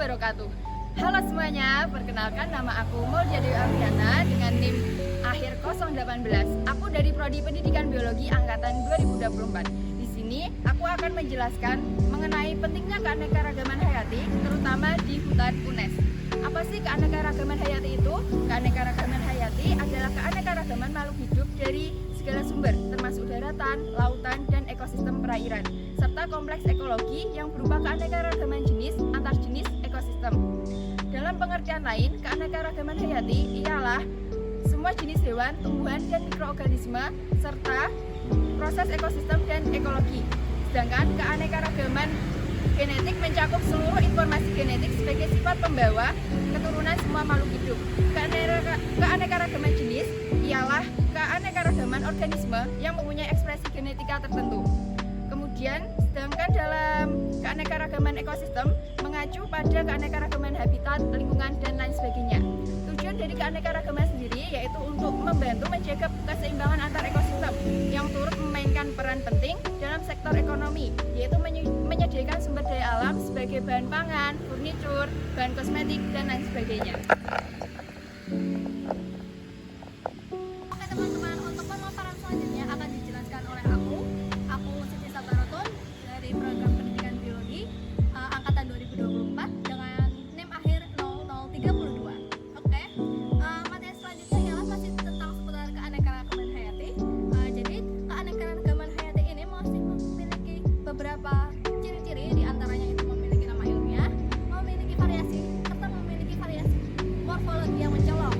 wabarakatuh. Halo semuanya, perkenalkan nama aku Maulia Dewi Aviana dengan NIM akhir 018. Aku dari Prodi Pendidikan Biologi angkatan 2024. Di sini aku akan menjelaskan mengenai pentingnya keanekaragaman hayati, terutama di hutan UNES. Apa sih keanekaragaman hayati itu? Keanekaragaman hayati adalah keanekaragaman makhluk hidup dari segala sumber, termasuk daratan, lautan, dan ekosistem perairan, serta kompleks ekologi yang berupa keanekaragaman jenis antar jenis ekosistem. Dalam pengertian lain, keanekaragaman hayati ialah semua jenis hewan, tumbuhan, dan mikroorganisme, serta proses ekosistem dan ekologi. Sedangkan keanekaragaman genetik mencakup seluruh informasi genetik sebagai sifat pembawa keturunan semua makhluk hidup. Keanekaragaman jenis ialah keanekaragaman organisme yang mempunyai ekspresi genetika tertentu. Kemudian, sedangkan dalam keanekaragaman ekosistem mengacu pada keanekaragaman habitat, lingkungan, dan lain sebagainya. Tujuan dari keanekaragaman sendiri yaitu untuk membantu menjaga keseimbangan antar ekosistem yang turut memainkan peran penting dalam sektor ekonomi, yaitu menyediakan sumber daya alam sebagai bahan pangan, furnitur, bahan kosmetik, dan lain sebagainya. Oke teman-teman, untuk pemaparan selanjutnya akan dijelaskan oleh aku Siti Sabaroton dari program pendidikan biologi angkatan 2024 dengan NIM akhir 0032. Oke, materi selanjutnya ialah masih tentang seputar keanekaragaman hayati. Jadi keanekaragaman hayati ini masih memiliki beberapa ciri-ciri, diantaranya itu memiliki nama ilmiah, memiliki variasi, serta memiliki variasi morfologi yang mencolok.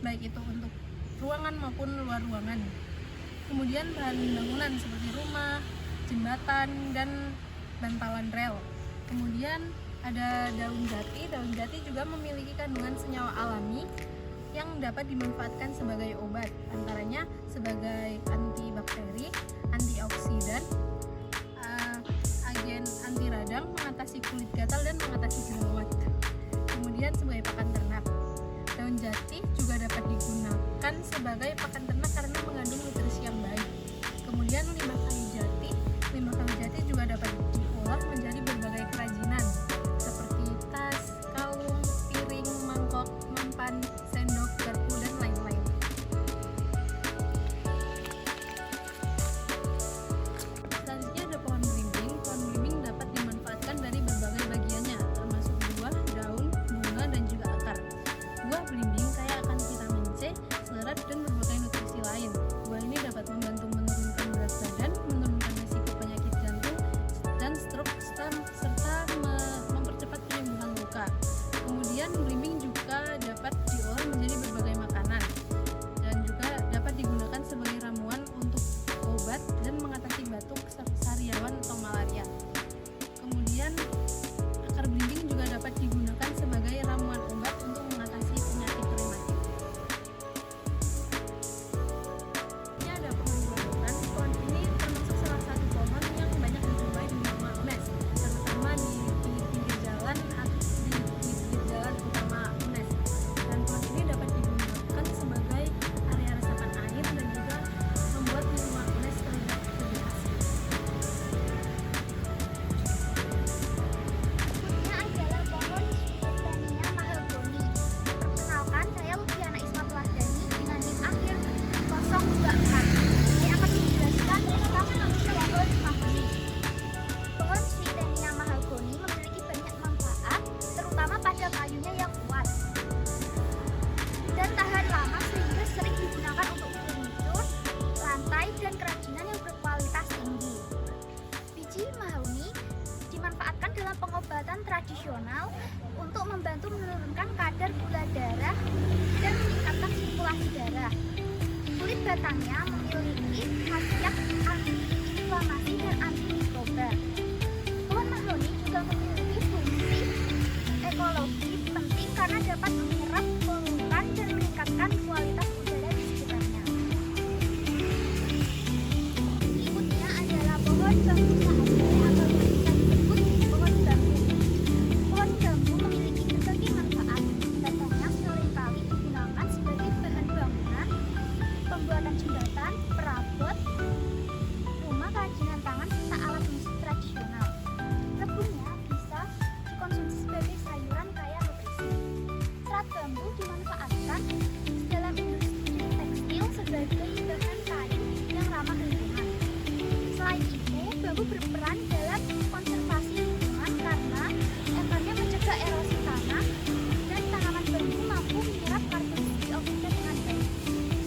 baik itu untuk ruangan maupun luar ruangan. Kemudian bahan bangunan seperti rumah, jembatan, dan bantalan rel. Kemudian ada daun jati. Daun jati juga memiliki kandungan senyawa alami yang dapat dimanfaatkan sebagai obat, antaranya sebagai antibakteri, antioksidan, agen anti radang, mengatasi kulit gatal dan mengatasi jerawat. Kemudian sebagai pakan ternak. Daun jati juga dapat digunakan sebagai pakan ternak karena mengandung nutrisi yang baik. Kemudian limbah kayu jati. Limbah kayu jati juga dapat diolah menjadi berbagai kerajinan seperti tas, kalung, piring, mangkok, mempan, sendok, garpu, dan lain-lain. Selanjutnya ada pohon belimbing. Pohon belimbing dapat dimanfaatkan dari berbagai bagiannya, termasuk buah, daun, bunga, dan juga akar. Buah belimbing kaya akan vitamin C, serat, dan berbagai nutrisi lain. Buah ini dapat membantu menurunkan berat badan, menurunkan risiko penyakit jantung dan stroke, serta mempercepat penyembuhan luka. Kemudian belimbing juga dapat diolah menjadi berbagai makanan dan juga dapat digunakan sebagai ramuan untuk obat dan mengatasi batuk, sariawan, atau malaria. Kemudian akar belimbing juga dapat digunakan sebagai ramuan obat untuk mengatasi penyakit rematik. Ini ada pohon buah-buahan. Pohon ini termasuk salah satu pohon yang banyak dijumpai di lingkungan UNES, terutama di pinggir jalan atau di pinggir jalan utama UNES. Dan pohon ini dapat digunakan sebagai area resapan air dan juga membuat lingkungan UNES terlihat lebih asri. Berikutnya adalah pohon Switenia mahagoni. Perkenalkan, saya Luciana Ismatulahdani dengan NIM akhir 024. Saya akan menjelaskan tentang pohon mahagoni. Pohon Switenia mahagoni memiliki banyak manfaat, terutama pada kayunya yang kuat dan tahan lama sehingga sering digunakan untuk furnitur, lantai, dan kerajinan yang berkualitas tinggi. Biji mahoni dimanfaatkan dalam pengobatan tradisional untuk membantu menurunkan kadar gula darah dan meningkatkan sirkulasi darah. Kulit batangnya memiliki khasiat anti-inflamasi dan antimikroba. Pohon mahoni juga memiliki fungsi ekologi penting karena dapat menyerap polutan dan meningkatkan kualitas udara di sekitarnya. Berikutnya adalah pohon bambu sahaja atau yang bisa disebut pohon bambu. Pohon bambu memiliki berbagai manfaat. Contohnya seringkali digunakan sebagai bahan bangunan, pembuatan jembatan, perabot, rumah, kerajinan tangan, serta alat musik tradisional. Rebungnya bisa dikonsumsi sebagai sayuran kaya nutrisi. Serat bambu dimanfaatkan dalam industri tekstil sebagai bahan kain yang ramah lingkungan. Selain itu, bambu berperan dalam konservasi lingkungan karena akarnya mencegah erosi tanah dan tanaman bambu mampu menyerap karbon dioksida dengan baik,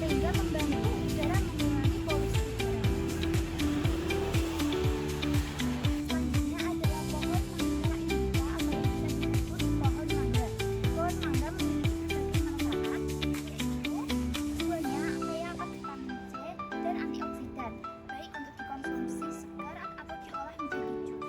sehingga membantu udara mengurangi polusi udara. Selanjutnya adalah pohon mangga indica atau yang bisa disebut pohon mangga. Pohon mangga memiliki berbagai manfaat, yaitu buahnya kaya akan vitamin C dan antioksidan, baik untuk dikonsumsi segar atau diolah menjadi jus.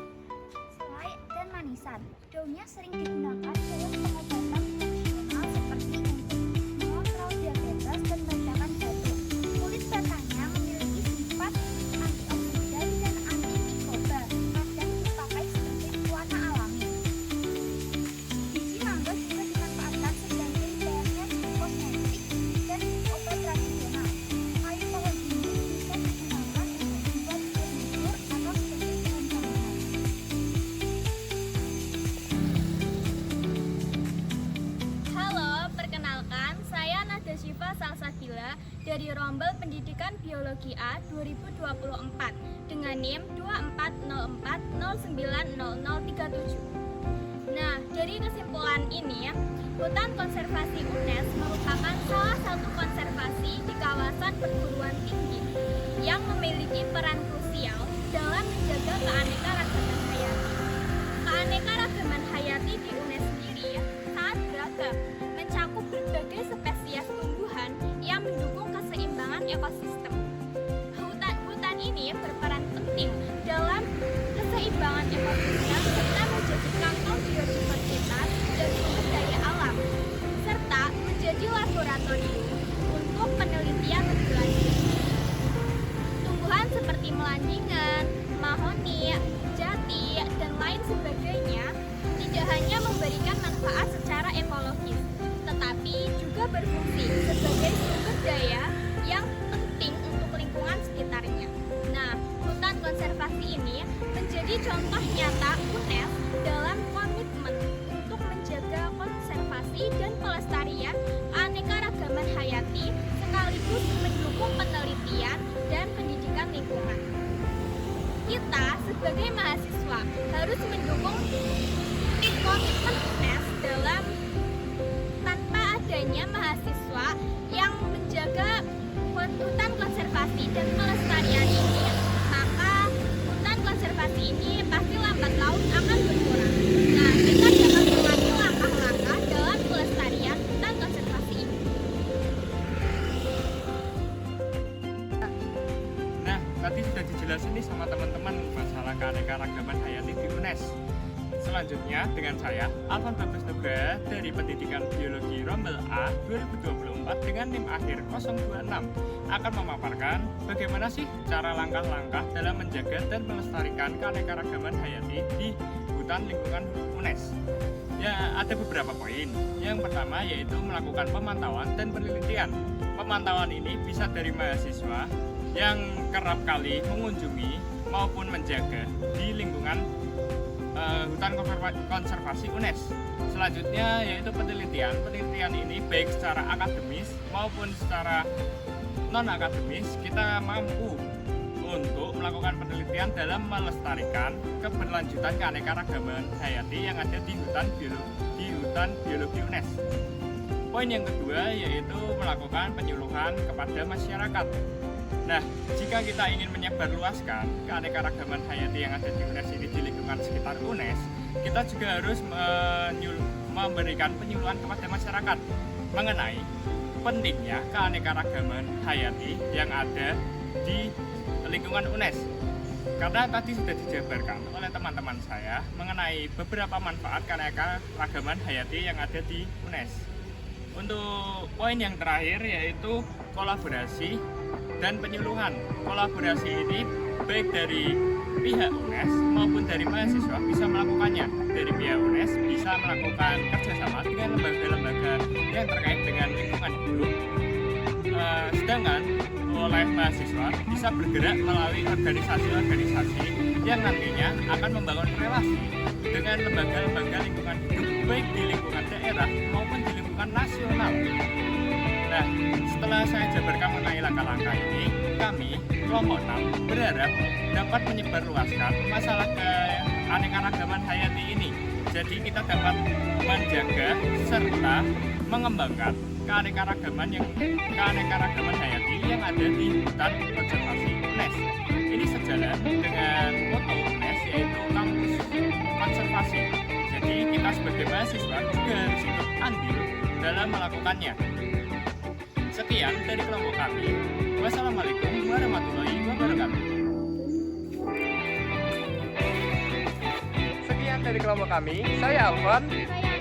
Selain dan manisan, daunnya sering digunakan dalam pengobatan tradisional seperti untuk mengontrol diabetes dan bentakan jantung. Kulit batangnya memiliki sifat antioksidan dan antimikroba, kadang dipakai sebagai pewarna alami. Biji mangga juga dimanfaatkan sebagai bahan kosmetik dan obat tradisional. Kayu pohon ini bisa digunakan untuk membuat furnitur atau sebagai bahan bangunan. Halo, perkenalkan saya Nada Syifa Salsabila dari Rombel Pendidikan Biologi A 2024 dengan NIM 2404090037. Nah, dari kesimpulan ini, Hutan Konservasi UNES merupakan salah satu konservasi di kawasan perguruan tinggi yang memiliki peran krusial dalam menjaga keanekaragaman hayati. Keanekaragaman hayati di UNES sendiri sangat beragam, mencakup berbagai spesies tumbuhan, keseimbangan ekosistem serta menjadi kantong biodiversitas dan sumber daya alam, serta menjadi laboratorium untuk penelitian lebih lanjut. Tumbuhan seperti melandingan, mahoni, jati, dan lain sebagainya tidak hanya memberikan manfaat secara ekologis, tetapi juga berfungsi sebagai sumber daya yang penting untuk lingkungan sekitarnya. Nah, hutan konservasi ini menjadi contoh nyata UNES dalam komitmen untuk menjaga konservasi dan pelestarian keanekaragaman hayati sekaligus mendukung penelitian dan pendidikan lingkungan. Kita sebagai mahasiswa harus mendukung komitmen UNES dalam tanpa adanya mahasiswa yang menjaga hutan konservasi dan pelestarian ini, maka hutan konservasi ini pasti lambat laun akan berkurang. Nah, kita dapat mengambil langkah-langkah dalam pelestarian hutan konservasi ini. Nah, tadi sudah dijelasin nih sama teman-teman masalah keanekaragaman hayati di UNES. Selanjutnya dengan saya, Alvan Bagus Nugraha dari Pendidikan Biologi Rombel A 2024 dengan NIM akhir 026 akan memaparkan bagaimana sih cara langkah-langkah dalam menjaga dan melestarikan keanekaragaman hayati di hutan lingkungan UNES. Ya, ada beberapa poin. Yang pertama yaitu melakukan pemantauan dan penelitian. Pemantauan ini bisa dari mahasiswa yang kerap kali mengunjungi maupun menjaga di lingkungan hutan konservasi UNES. Selanjutnya yaitu penelitian. Penelitian ini baik secara akademis maupun secara non-akademis kita mampu untuk melakukan penelitian dalam melestarikan keberlanjutan keanekaragaman hayati yang ada di hutan biologi UNES. Poin yang kedua yaitu melakukan penyuluhan kepada masyarakat. Nah, jika kita ingin menyebarluaskan keanekaragaman hayati yang ada di UNES ini di lingkungan sekitar UNES, kita juga harus memberikan penyuluhan kepada masyarakat mengenai pentingnya keanekaragaman hayati yang ada di lingkungan UNES. Karena tadi sudah dijabarkan oleh teman-teman saya mengenai beberapa manfaat keanekaragaman hayati yang ada di UNES. Untuk poin yang terakhir yaitu kolaborasi dan penyuluhan. Kolaborasi ini baik dari pihak UNES maupun dari mahasiswa bisa melakukannya. Dari pihak UNES bisa melakukan kerjasama dengan lembaga-lembaga yang terkait dengan lingkungan hidup. Sedangkan oleh mahasiswa bisa bergerak melalui organisasi-organisasi yang nantinya akan membangun relasi dengan lembaga-lembaga lingkungan hidup baik di lingkungan daerah maupun di lingkungan nasional. Nah, setelah saya jabarkan mengenai langkah-langkah ini, kami, kelompok 6, berharap dapat menyebarluaskan masalah keanekaragaman hayati ini. Jadi kita dapat menjaga serta mengembangkan keanekaragaman hayati yang ada di hutan konservasi UNES. Ini sejalan dengan moto UNES yaitu kampus konservasi. Jadi kita sebagai mahasiswa juga harus ikut andil dalam melakukannya. Sekian dari kelompok kami. Wassalamualaikum warahmatullahi wabarakatuh. Sekian dari kelompok kami. Saya Alvan. Saya